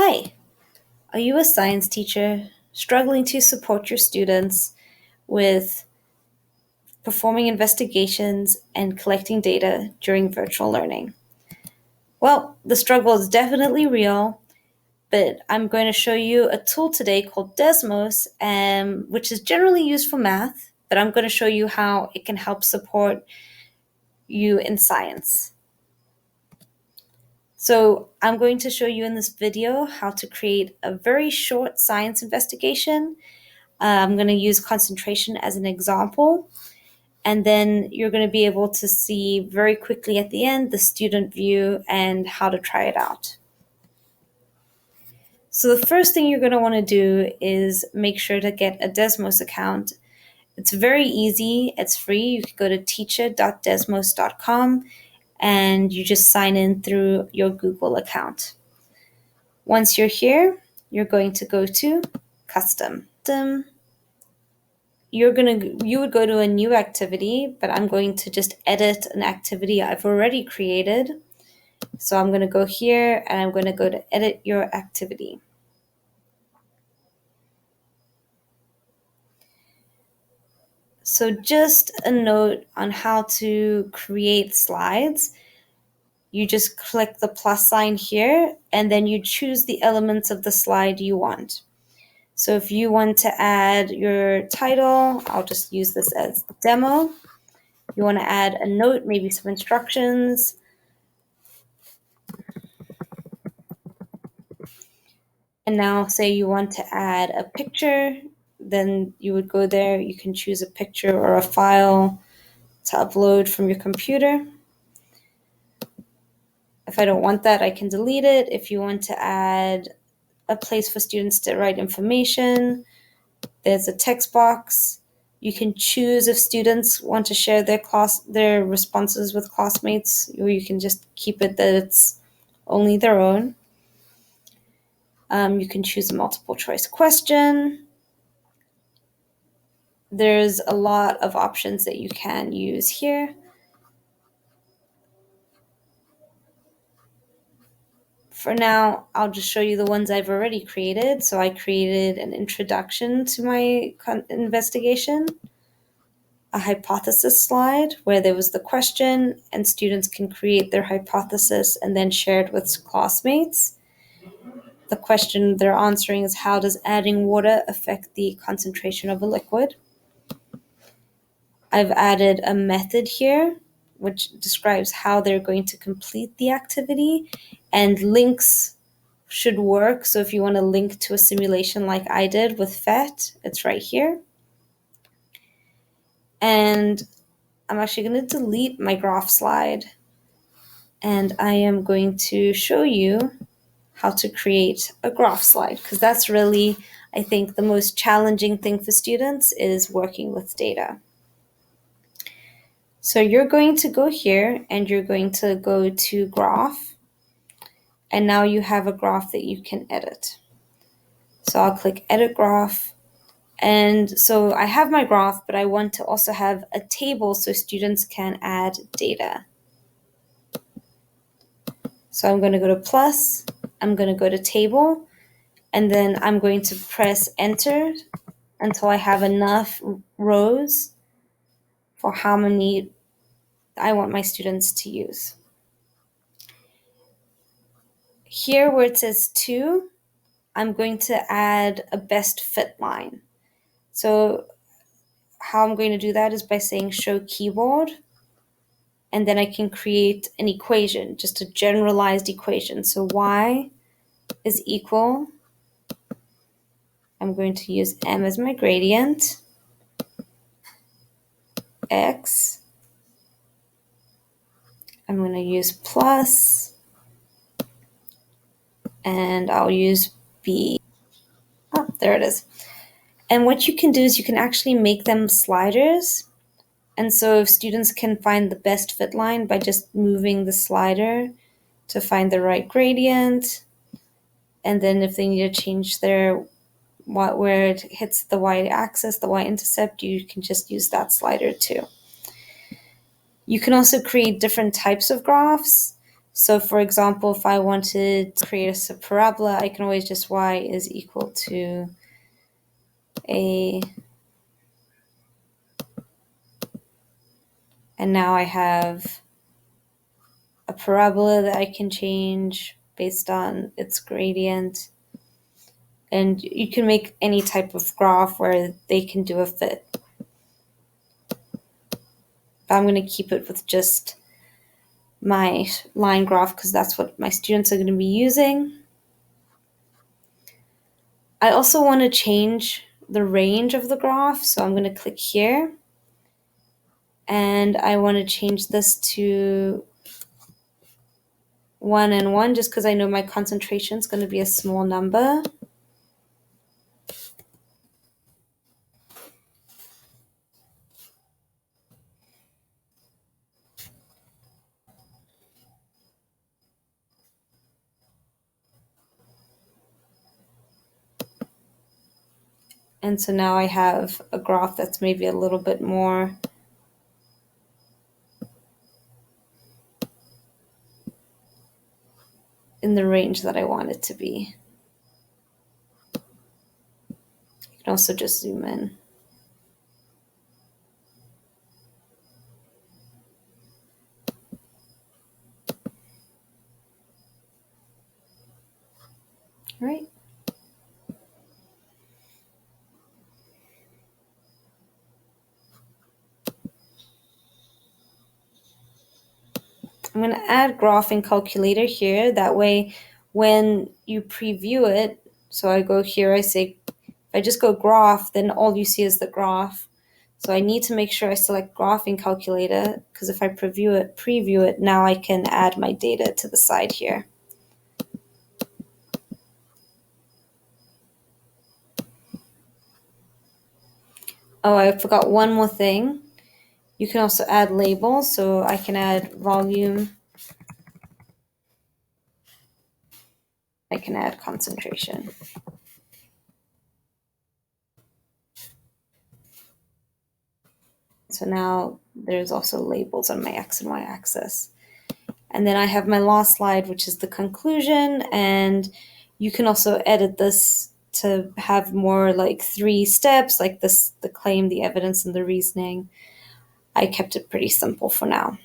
Hi, are you a science teacher struggling to support your students with performing investigations and collecting data during virtual learning? Well, the struggle is definitely real, but I'm going to show you a tool today called Desmos, which is generally used for math, but I'm going to show you how it can help support you in science. So I'm going to show you in this video how to create a very short science investigation. I'm going to use concentration as an example, and then you're going to be able to see very quickly at the end the student view and how to try it out. So the first thing you're going to want to do is make sure to get a Desmos account. It's very easy. It's free. You can go to teacher.desmos.com and you just sign in through your Google account. Once you're here, you're going to go to Custom. You would go to a new activity, but I'm going to just edit an activity I've already created. So I'm going to go here and I'm going to go to edit your activity. So just a note on how to create slides. You just click the plus sign here and then you choose the elements of the slide you want. So if you want to add your title, I'll just use this as demo. You want to add a note, maybe some instructions. And now say you want to add a picture, then you would go there. You can choose a picture or a file to upload from your computer. If I don't want that, I can delete it. If you want to add a place for students to write information, there's a text box. You can choose if students want to share their responses with classmates, or you can just keep it that it's only their own. You can choose a multiple choice question. There's a lot of options that you can use here. For now, I'll just show you the ones I've already created. So I created an introduction to my investigation, a hypothesis slide where there was the question and students can create their hypothesis and then share it with classmates. The question they're answering is, how does adding water affect the concentration of a liquid? I've added a method here which describes how they're going to complete the activity, and links should work. So if you want to link to a simulation like I did with Phet, it's right here. And I'm actually going to delete my graph slide, and I am going to show you how to create a graph slide, because that's really, I think, the most challenging thing for students is working with data. So you're going to go here and you're going to go to graph, and now you have a graph that you can edit. So I'll click edit graph, and so I have my graph, but I want to also have a table so students can add data. So I'm going to go to plus, I'm going to go to table, and then I'm going to press enter until I have enough rows for how many I want my students to use. Here where it says 2, I'm going to add a best fit line. So how I'm going to do that is by saying show keyboard, and then I can create an equation, just a generalized equation. So y is equal, I'm going to use m as my gradient, x, I'm going to use plus, and I'll use b. Oh, there it is. And what you can do is you can actually make them sliders. And so if students can find the best fit line by just moving the slider to find the right gradient, and then if they need to change their where it hits the y-axis, the y-intercept, you can just use that slider too. You can also create different types of graphs. So for example, if I wanted to create a parabola, I can always just y is equal to a, and now I have a parabola that I can change based on its gradient. And you can make any type of graph where they can do a fit. I'm going to keep it with just my line graph because that's what my students are going to be using. I also want to change the range of the graph, so I'm going to click here. And I want to change this to 1 and 1 just because I know my concentration is going to be a small number. And so now I have a graph that's maybe a little bit more in the range that I want it to be. You can also just zoom in. All right. I'm going to add graphing calculator here. That way, when you preview it, so I go here, I say, if I just go graph, then all you see is the graph. So I need to make sure I select graphing calculator because if I preview it, now I can add my data to the side here. Oh, I forgot one more thing. You can also add labels, so I can add volume. I can add concentration. So now there's also labels on my X and Y axis. And then I have my last slide, which is the conclusion. And you can also edit this to have more like 3 steps, like this, the claim, the evidence, and the reasoning. I kept it pretty simple for now.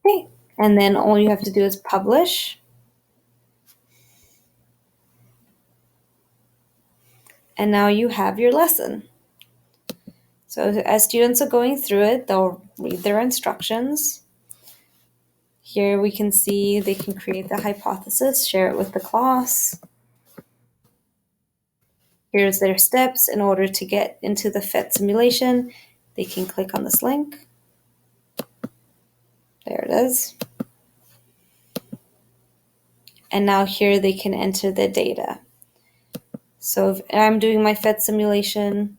Okay, and then all you have to do is publish. And now you have your lesson. So as students are going through it, they'll read their instructions. Here we can see they can create the hypothesis, share it with the class. Here's their steps in order to get into the Phet simulation. They can click on this link. There it is. And now here they can enter the data. So if I'm doing my Phet simulation,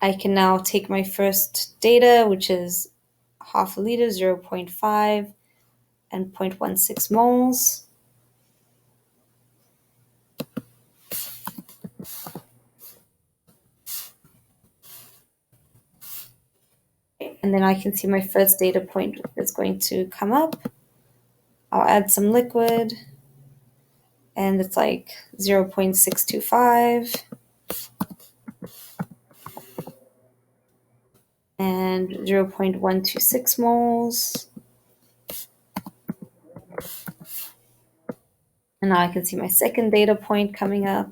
I can now take my first data, which is half a liter, 0.5, and 0.16 moles. And then I can see my first data point is going to come up. I'll add some liquid, and it's like 0.625 and 0.126 moles. And now I can see my second data point coming up.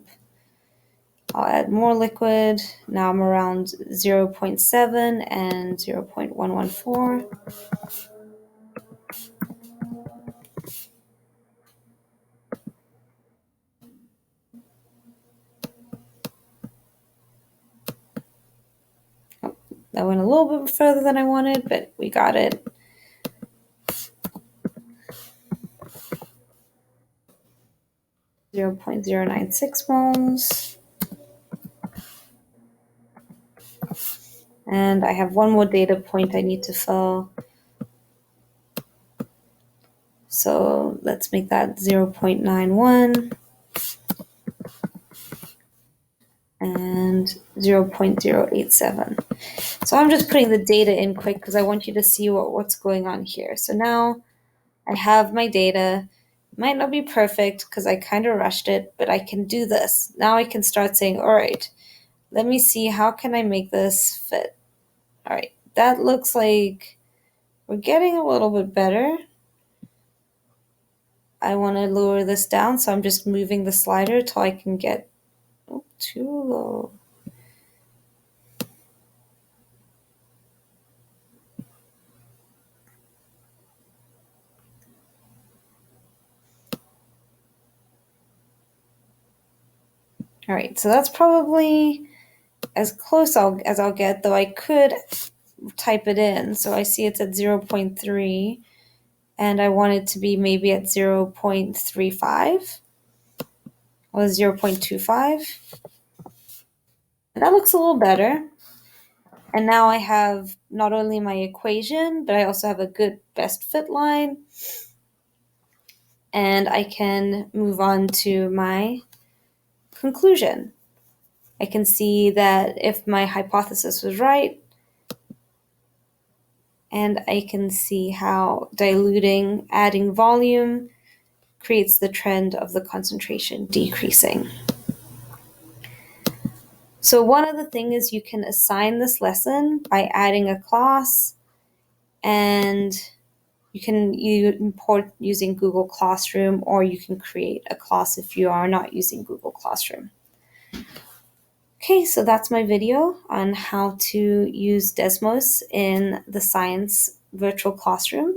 I'll add more liquid. Now I'm around 0.7 and 0.114. Oh, that went a little bit further than I wanted, but we got it. .096 moles. And I have one more data point I need to fill. So let's make that 0.91. and 0.087. So I'm just putting the data in quick because I want you to see what's going on here. So now I have my data. Might not be perfect because I kind of rushed it, but I can do this. Now I can start saying, all right, let me see, how can I make this fit? All right, that looks like we're getting a little bit better. I want to lower this down, so I'm just moving the slider till I can get too low. All right, so that's probably as close as I'll get, though I could type it in. So I see it's at 0.3, and I want it to be maybe at 0.35 or 0.25. And that looks a little better. And now I have not only my equation, but I also have a good best fit line. And I can move on to my conclusion. I can see that if my hypothesis was right, and I can see how diluting, adding volume, creates the trend of the concentration decreasing. So one other thing is you can assign this lesson by adding a class, and you import using Google Classroom, or you can create a class if you are not using Google Classroom. Okay, so that's my video on how to use Desmos in the science virtual classroom.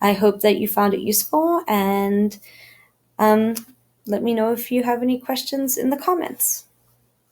I hope that you found it useful, and let me know if you have any questions in the comments.